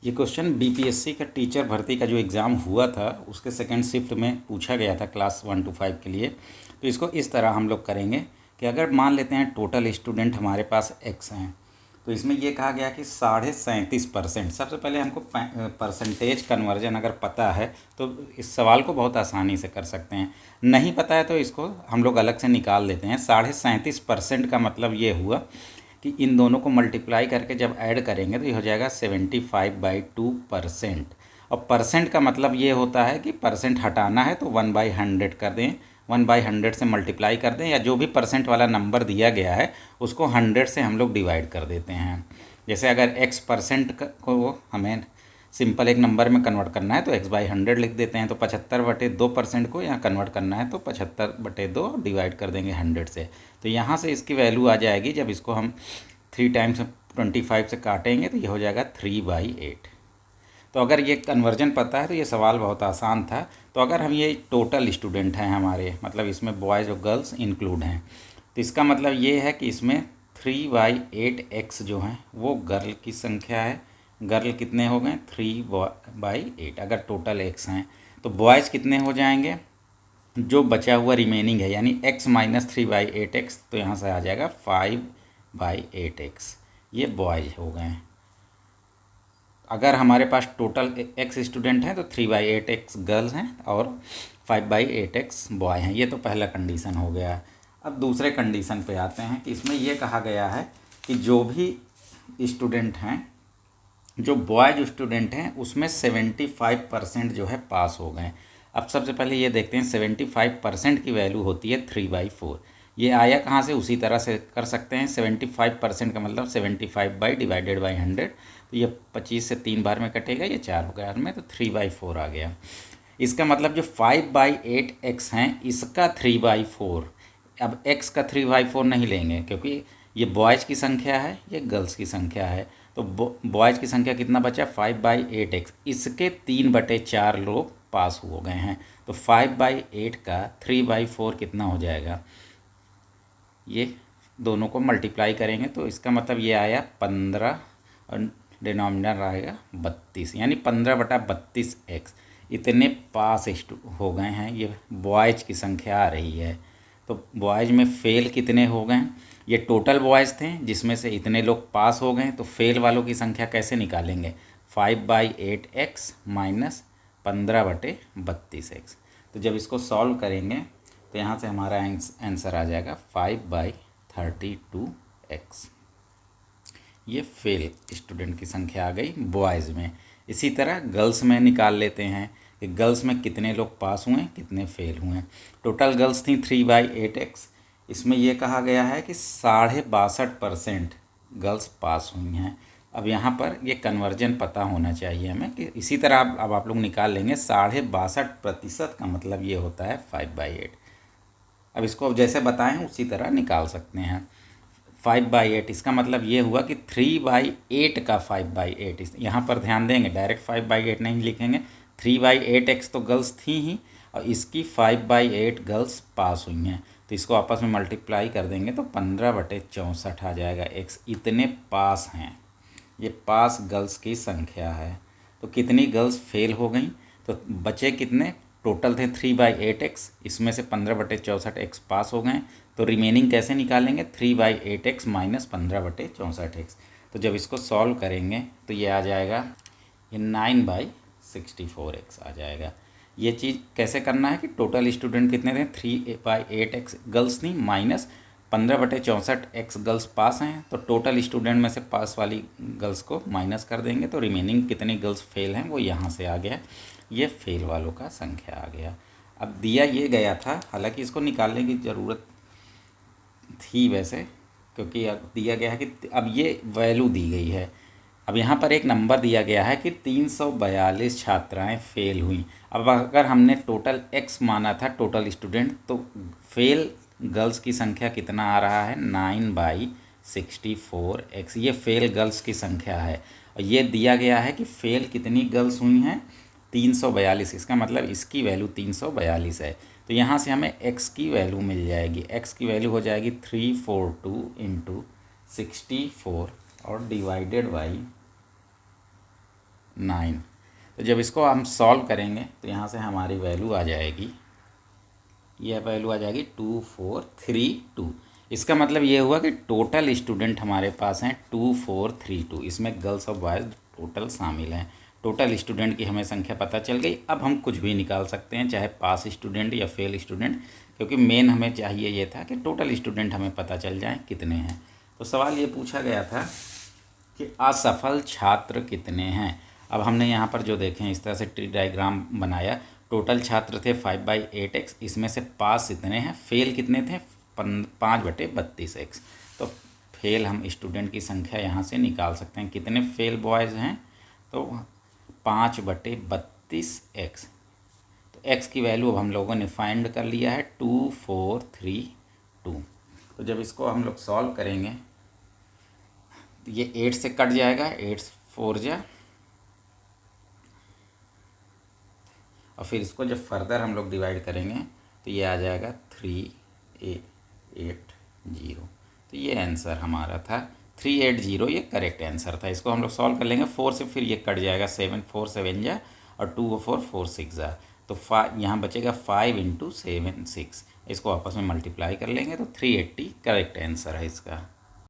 ये question BPSC का teacher भर्ती का जो एग्ज़ाम हुआ था उसके सेकंड शिफ्ट में पूछा गया था क्लास 1 to 5 के लिए। तो इसको इस तरह हम लोग करेंगे कि अगर मान लेते हैं टोटल स्टूडेंट हमारे पास x हैं, तो इसमें ये कहा गया कि 37.5%। सबसे पहले हमको परसेंटेज कन्वर्जन अगर पता है तो इस सवाल को बहुत आसानी से कर सकते हैं। नहीं पता है तो इसको हम लोग अलग से निकाल लेते हैं। 37.5% का मतलब ये हुआ कि इन दोनों को मल्टीप्लाई करके जब ऐड करेंगे तो ये हो जाएगा 75/2%। और परसेंट का मतलब ये होता है कि परसेंट हटाना है तो 1/100 कर दें, 1/100 से मल्टीप्लाई कर दें, या जो भी परसेंट वाला नंबर दिया गया है उसको 100 से हम लोग डिवाइड कर देते हैं। जैसे अगर x% को हमें सिंपल एक नंबर में कन्वर्ट करना है तो x/100 लिख देते हैं। तो 75/2% को यहाँ कन्वर्ट करना है तो 75/2 डिवाइड कर देंगे 100 से। तो यहाँ से इसकी वैल्यू आ जाएगी, जब इसको हम 3 टाइम्स 25 से काटेंगे तो ये हो जाएगा 3/8। तो अगर ये कन्वर्जन पता है तो ये सवाल बहुत आसान था। तो अगर हम ये टोटल स्टूडेंट हैं हमारे, मतलब इसमें बॉयज़ और गर्ल्स इंक्लूड हैं, तो इसका मतलब ये है कि इसमें 3/8x जो हैं वो गर्ल की संख्या है। गर्ल कितने हो गए? 3/8 अगर टोटल x हैं। तो बॉयज़ कितने हो जाएंगे? जो बचा हुआ रिमेनिंग है यानी x माइनस 3/8x, तो यहाँ से आ जाएगा 5/8x। ये बॉयज़ हो गए। अगर हमारे पास टोटल x स्टूडेंट हैं तो 3/8x गर्ल्स हैं और 5/8x बॉय हैं। ये तो पहला कंडीशन हो गया। अब दूसरे कंडीशन पे आते हैं कि इसमें यह कहा गया है कि जो भी स्टूडेंट हैं, जो बॉयज स्टूडेंट हैं उसमें 75% जो है पास हो गए। अब सबसे पहले ये देखते हैं 75% की वैल्यू होती है 3/4। ये आया कहाँ से? उसी तरह से कर सकते हैं। 75% का मतलब 75/100। तो ये 25 से 3 बार में कटेगा, ये 4 बार में, तो 3/4 आ गया। इसका मतलब जो 5/8x हैं इसका 3/4। अब x का 3/4 नहीं लेंगे क्योंकि ये बॉयज़ की संख्या है, ये गर्ल्स की संख्या है। तो बॉयज़ की संख्या कितना बचा? 5/8x। इसके 3/4 लोग पास हो गए हैं। तो 5/8 का 3/4 कितना हो जाएगा? ये दोनों को मल्टीप्लाई करेंगे तो इसका मतलब ये आया 15 और डिनोमिनेटर आएगा 32, यानी 15/32x। इतने पास हो गए हैं, ये बॉयज़ की संख्या आ रही है। तो बॉयज़ में फेल कितने हो गए? ये टोटल बॉयज़ थे जिसमें से इतने लोग पास हो गए, तो फेल वालों की संख्या कैसे निकालेंगे? 5/8x minus 15/32x। तो जब इसको सॉल्व करेंगे तो यहाँ से हमारा आंसर आ जाएगा 5/32x। ये फेल स्टूडेंट की संख्या आ गई बॉयज़ में। इसी तरह गर्ल्स में निकाल लेते हैं कि गर्ल्स में कितने लोग पास हुए, कितने फेल हुए। टोटल गर्ल्स थी 3/8x। इसमें यह कहा गया है कि 62.5% गर्ल्स पास हुई हैं। अब यहाँ पर ये कन्वर्जन पता होना चाहिए हमें कि इसी तरह अब आप लोग निकाल लेंगे। 62.5% का मतलब ये होता है 5/8। अब इसको जैसे बताएं उसी तरह निकाल सकते हैं। 5/8 इसका मतलब ये हुआ कि 3/8 का 5/8। यहाँ पर ध्यान देंगे, डायरेक्ट 5/8 नहीं लिखेंगे। 3/8x तो गर्ल्स थी ही और इसकी 5/8 गर्ल्स पास हुई हैं, तो इसको आपस में मल्टीप्लाई कर देंगे तो 15/64 आ जाएगा। x इतने पास हैं, ये पास गर्ल्स की संख्या है। तो कितनी गर्ल्स फेल हो गई? तो बचे कितने? टोटल थे 3/8x, इसमें से 15/64x पास हो गए। तो रिमेनिंग कैसे निकालेंगे? 3/8x minus 15/64x। तो जब इसको सॉल्व करेंगे तो ये आ जाएगा, ये 9/64x आ जाएगा। ये चीज़ कैसे करना है कि टोटल स्टूडेंट कितने थे? 3/8x गर्ल्स थी माइनस 15/64x गर्ल्स पास हैं, तो टोटल स्टूडेंट में से पास वाली गर्ल्स को माइनस कर देंगे तो रिमेनिंग कितनी गर्ल्स फेल हैं वो यहाँ से आ गया। ये फेल वालों का संख्या आ गया। अब दिया ये गया था, हालांकि इसको निकालने की ज़रूरत थी वैसे, क्योंकि अब दिया गया है कि अब ये वैल्यू दी गई है। अब यहाँ पर एक नंबर दिया गया है कि 342 छात्राएं फेल हुई। अब अगर हमने टोटल x माना था टोटल स्टूडेंट, तो फेल गर्ल्स की संख्या कितना आ रहा है? 9/64x। ये फेल गर्ल्स की संख्या है और ये दिया गया है कि फेल कितनी गर्ल्स हुई हैं? 342। इसका मतलब इसकी वैल्यू 342 है। तो यहाँ से हमें x की वैल्यू मिल जाएगी। x की वैल्यू हो जाएगी 342 इंटू 64 और डिवाइडेड बाई 9। तो जब इसको हम सॉल्व करेंगे तो यहाँ से हमारी वैल्यू आ जाएगी, यह वैल्यू आ जाएगी 2432। इसका मतलब ये हुआ कि टोटल स्टूडेंट हमारे पास हैं 2432, इसमें गर्ल्स और बॉयज़ टोटल शामिल हैं। टोटल स्टूडेंट की हमें संख्या पता चल गई। अब हम कुछ भी निकाल सकते हैं, चाहे पास स्टूडेंट या फेल स्टूडेंट, क्योंकि मेन हमें चाहिए ये था कि टोटल स्टूडेंट हमें पता चल जाए कितने हैं। तो सवाल ये पूछा गया था कि असफल छात्र कितने हैं। अब हमने यहाँ पर जो देखें इस तरह से ट्री डायग्राम बनाया। टोटल छात्र थे 5/8x, इसमें से पास इतने हैं, फेल कितने थे 5/32x। तो फेल हम स्टूडेंट की संख्या यहाँ से निकाल सकते हैं। कितने फेल बॉयज़ हैं तो 5/32x। तो x की वैल्यू अब हम लोगों ने फाइंड कर लिया है 2432। तो जब इसको हम लोग सॉल्व करेंगे तो ये 8 से कट जाएगा, 8 4 जा, और फिर इसको जब फर्दर हम लोग डिवाइड करेंगे तो ये आ जाएगा 3880। तो ये आंसर हमारा था 380, ये करेक्ट आंसर था। इसको हम लोग सॉल्व कर लेंगे। 4 से फिर ये कट जाएगा, 7 4 7 जा, और 2 और 4 4 6 जा, तो यहाँ बचेगा 5 × 7 6। इसको आपस में मल्टीप्लाई कर लेंगे तो 380 करेक्ट आंसर है इसका।